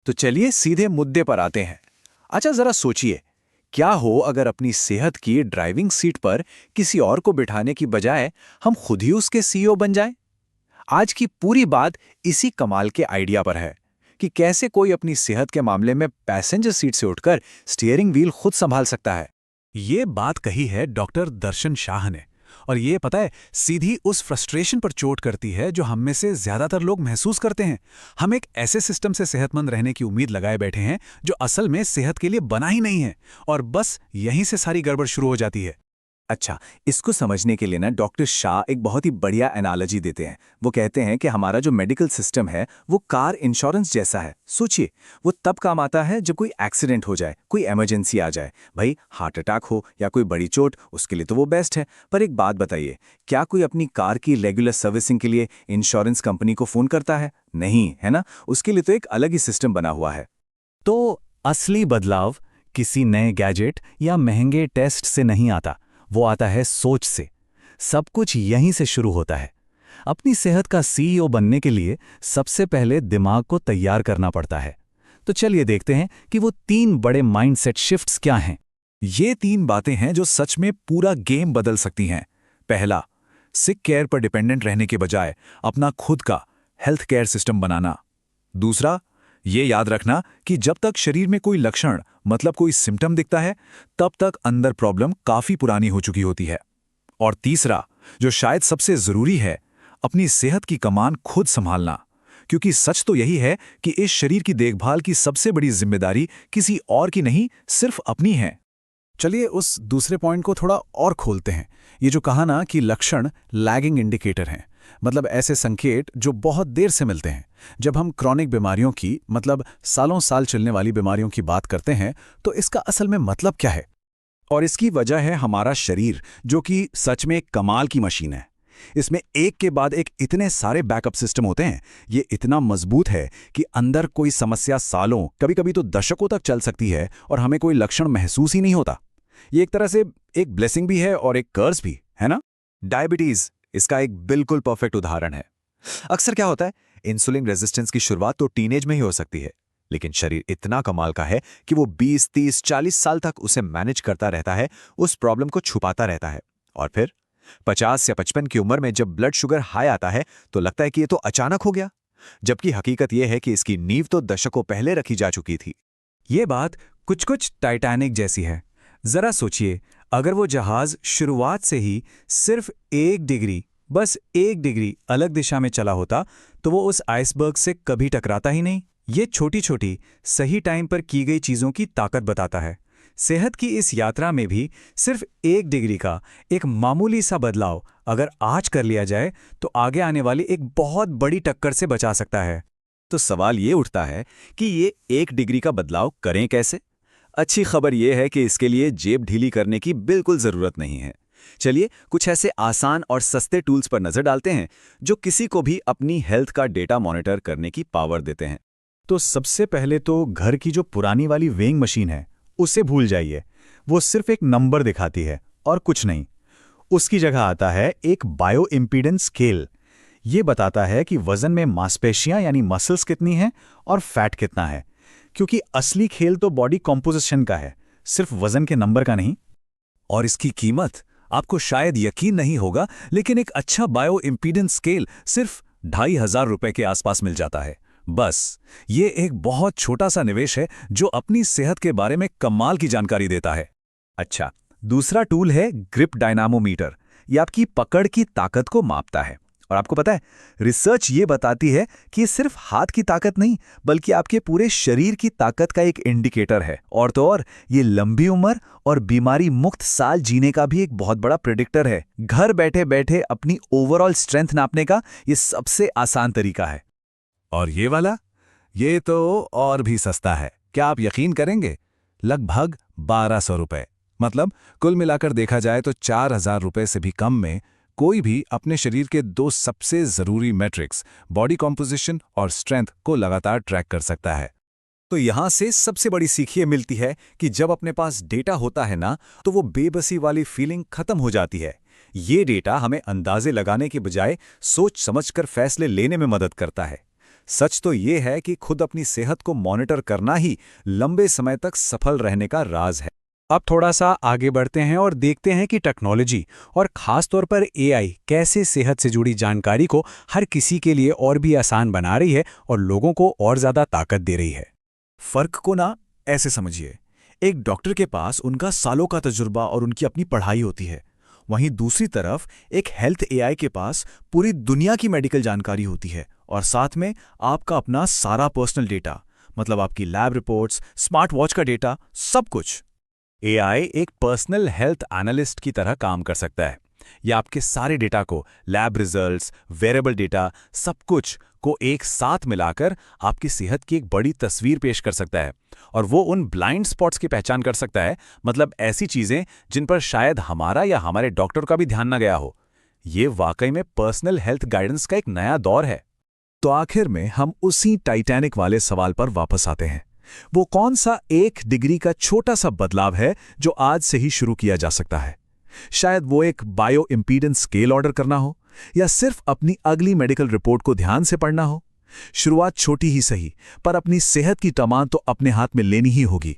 तो चलिए सीधे मुद्दे पर आते हैं। अच्छा जरा सोचिए, क्या हो अगर अपनी सेहत की ड्राइविंग सीट पर किसी और को बिठाने की बजाय हम खुद ही उसके सीईओ बन जाएं? आज की पूरी बात इसी कमाल के आइडिया पर है कि कैसे कोई अपनी सेहत के मामले में पैसेंजर सीट से उठकर स्टीयरिंग व्हील खुद संभाल सकता है। ये बात कही है डॉक्टर दर्शन शाह ने। और ये पता है, सीधी उस फ्रस्ट्रेशन पर चोट करती है जो हम में से ज्यादातर लोग महसूस करते हैं। हम एक ऐसे सिस्टम से सेहतमंद रहने की उम्मीद लगाए बैठे हैं जो असल में सेहत के लिए बना ही नहीं है, और बस यहीं से सारी गड़बड़ शुरू हो जाती है। अच्छा, इसको समझने के लिए ना डॉक्टर शाह एक बहुत ही बढ़िया एनालॉजी देते हैं। वो कहते हैं कि हमारा जो मेडिकल सिस्टम है वो कार इंश्योरेंस जैसा है। सोचिए, वो तब काम आता है जब कोई एक्सीडेंट हो जाए, कोई इमरजेंसी आ जाए। भाई हार्ट अटैक हो या कोई बड़ी चोट, उसके लिए तो वो बेस्ट है। पर एक बात बताइए, क्या कोई अपनी कार की रेगुलर सर्विसिंग के लिए इंश्योरेंस कंपनी को फ़ोन करता है? नहीं, है ना? उसके लिए तो एक अलग ही सिस्टम बना हुआ है। तो असली बदलाव किसी नए गैजेट या महंगे टेस्ट से नहीं आता, वो आता है सोच से। सब कुछ यहीं से शुरू होता है। अपनी सेहत का सीईओ बनने के लिए सबसे पहले दिमाग को तैयार करना पड़ता है। तो चलिए देखते हैं कि वो 3 बड़े माइंडसेट शिफ्ट्स क्या हैं। ये 3 बातें हैं जो सच में पूरा गेम बदल सकती हैं। पहला, सिक केयर पर डिपेंडेंट रहने के बजाय अपना खुद का हेल्थ केयर सिस्टम बनाना। दूसरा, ये याद रखना कि जब तक शरीर में कोई लक्षण मतलब कोई सिम्टम दिखता है, तब तक अंदर प्रॉब्लम काफी पुरानी हो चुकी होती है। और तीसरा, जो शायद सबसे जरूरी है, अपनी सेहत की कमान खुद संभालना। क्योंकि सच तो यही है कि इस शरीर की देखभाल की सबसे बड़ी जिम्मेदारी किसी और की नहीं, सिर्फ अपनी है। चलिए उस दूसरे पॉइंट को थोड़ा और खोलते हैं। ये जो कहा ना कि लक्षण लैगिंग इंडिकेटर हैं, मतलब ऐसे संकेत जो बहुत देर से मिलते हैं। जब हम क्रॉनिक बीमारियों की, मतलब सालों साल चलने वाली बीमारियों की बात करते हैं, तो इसका असल में मतलब क्या है? और इसकी वजह है हमारा शरीर, जो कि सच में एक कमाल की मशीन है। इसमें एक के बाद एक इतने सारे बैकअप सिस्टम होते हैं। ये इतना मजबूत है कि अंदर कोई समस्या सालों, कभी-कभी तो दशकों तक चल सकती है और हमें कोई लक्षण महसूस ही नहीं होता। ये एक तरह से एक ब्लेसिंग भी है और एक कर्स भी, है ना? डायबिटीज इसका एक बिल्कुल परफेक्ट उदाहरण है। अक्सर क्या होता है, इंसुलिन रेजिस्टेंस की शुरुआत तो टीनेज में ही हो सकती है, लेकिन शरीर इतना कमाल का है कि वो 20, 30, 40 साल तक उसे मैनेज करता रहता है, उस प्रॉब्लम को छुपाता रहता है। और फिर 50 या 55 की उम्र में जब ब्लड शुगर हाई आता है तो लगता है कि ये तो अचानक हो गया, जबकि हकीकत यह है कि इसकी नींव तो दशकों पहले रखी जा चुकी थी। ये बात कुछ कुछ टाइटैनिक जैसी है। जरा सोचिए, अगर वो जहाज शुरुआत से ही सिर्फ 1 डिग्री, बस 1 डिग्री अलग दिशा में चला होता, तो वो उस आइसबर्ग से कभी टकराता ही नहीं। ये छोटी छोटी सही टाइम पर की गई चीज़ों की ताकत बताता है। सेहत की इस यात्रा में भी सिर्फ 1 डिग्री का एक मामूली सा बदलाव अगर आज कर लिया जाए, तो आगे आने वाली एक बहुत बड़ी टक्कर से बचा सकता है। तो सवाल ये उठता है कि ये 1 डिग्री का बदलाव करें कैसे? अच्छी खबर यह है कि इसके लिए जेब ढीली करने की बिल्कुल जरूरत नहीं है। चलिए कुछ ऐसे आसान और सस्ते टूल्स पर नजर डालते हैं जो किसी को भी अपनी हेल्थ का डेटा मॉनिटर करने की पावर देते हैं। तो सबसे पहले तो घर की जो पुरानी वाली वेइंग मशीन है, उसे भूल जाइए। वो सिर्फ एक नंबर दिखाती है और कुछ नहीं। उसकी जगह आता है एक बायो इम्पीडेंस स्केल। ये बताता है कि वजन में मांसपेशियां यानी मसल्स कितनी हैं और फैट कितना है। क्योंकि असली खेल तो बॉडी कॉम्पोजिशन का है, सिर्फ वजन के नंबर का नहीं। और इसकी कीमत, आपको शायद यकीन नहीं होगा, लेकिन एक अच्छा बायो इम्पीडेंस स्केल सिर्फ 2,500 रुपए के आसपास मिल जाता है। बस ये एक बहुत छोटा सा निवेश है जो अपनी सेहत के बारे में कमाल की जानकारी देता है। अच्छा, दूसरा टूल है ग्रिप डायनामोमीटर। ये आपकी पकड़ की ताकत को मापता है। और आपको पता है, रिसर्च ये बताती है कि ये सिर्फ हाथ की ताकत नहीं, बल्कि आपके पूरे शरीर की ताकत का एक इंडिकेटर है। और तो और ये लंबी उम्र और बीमारी मुक्त साल जीने का भी एक बहुत बड़ा प्रेडिक्टर है। घर बैठे बैठे अपनी ओवरऑल स्ट्रेंथ नापने का ये सबसे आसान तरीका है। और ये वाला, ये तो और भी सस्ता है। क्या आप यकीन करेंगे? लगभग 1200 रुपए। मतलब कुल मिलाकर देखा जाए तो 4000 रुपए से भी कम में कोई भी अपने शरीर के 2 सबसे जरूरी मैट्रिक्स, बॉडी कॉम्पोजिशन और स्ट्रेंथ को लगातार ट्रैक कर सकता है। तो यहां से सबसे बड़ी सीख ये मिलती है कि जब अपने पास डेटा होता है ना, तो वो बेबसी वाली फीलिंग खत्म हो जाती है। ये डेटा हमें अंदाजे लगाने के बजाय सोच समझकर फैसले लेने में मदद करता है। सच तो ये है कि खुद अपनी सेहत को मॉनिटर करना ही लंबे समय तक सफल रहने का राज है। अब थोड़ा सा आगे बढ़ते हैं और देखते हैं कि टेक्नोलॉजी और ख़ास तौर पर एआई कैसे सेहत से जुड़ी जानकारी को हर किसी के लिए और भी आसान बना रही है और लोगों को और ज़्यादा ताकत दे रही है। फर्क को ना ऐसे समझिए, एक डॉक्टर के पास उनका सालों का तजुर्बा और उनकी अपनी पढ़ाई होती है, वहीं दूसरी तरफ एक हेल्थ एआई के पास पूरी दुनिया की मेडिकल जानकारी होती है और साथ में आपका अपना सारा पर्सनल डेटा, मतलब आपकी लैब रिपोर्ट्स, स्मार्ट वॉच का डेटा, सब कुछ। एआई एक पर्सनल हेल्थ एनालिस्ट की तरह काम कर सकता है। यह आपके सारे डेटा को, लैब रिजल्ट्स, वेरेबल डेटा, सब कुछ को एक साथ मिलाकर आपकी सेहत की एक बड़ी तस्वीर पेश कर सकता है और वो उन ब्लाइंड स्पॉट्स की पहचान कर सकता है, मतलब ऐसी चीजें जिन पर शायद हमारा या हमारे डॉक्टर का भी ध्यान न गया हो। ये वाकई में पर्सनल हेल्थ गाइडेंस का एक नया दौर है। तो आखिर में हम उसी टाइटैनिक वाले सवाल पर वापस आते हैं। वो कौन सा 1 डिग्री का छोटा सा बदलाव है जो आज से ही शुरू किया जा सकता है? शायद वो एक बायो इम्पीडेंस स्केल ऑर्डर करना हो, या सिर्फ अपनी अगली मेडिकल रिपोर्ट को ध्यान से पढ़ना हो। शुरुआत छोटी ही सही, पर अपनी सेहत की कमान तो अपने हाथ में लेनी ही होगी।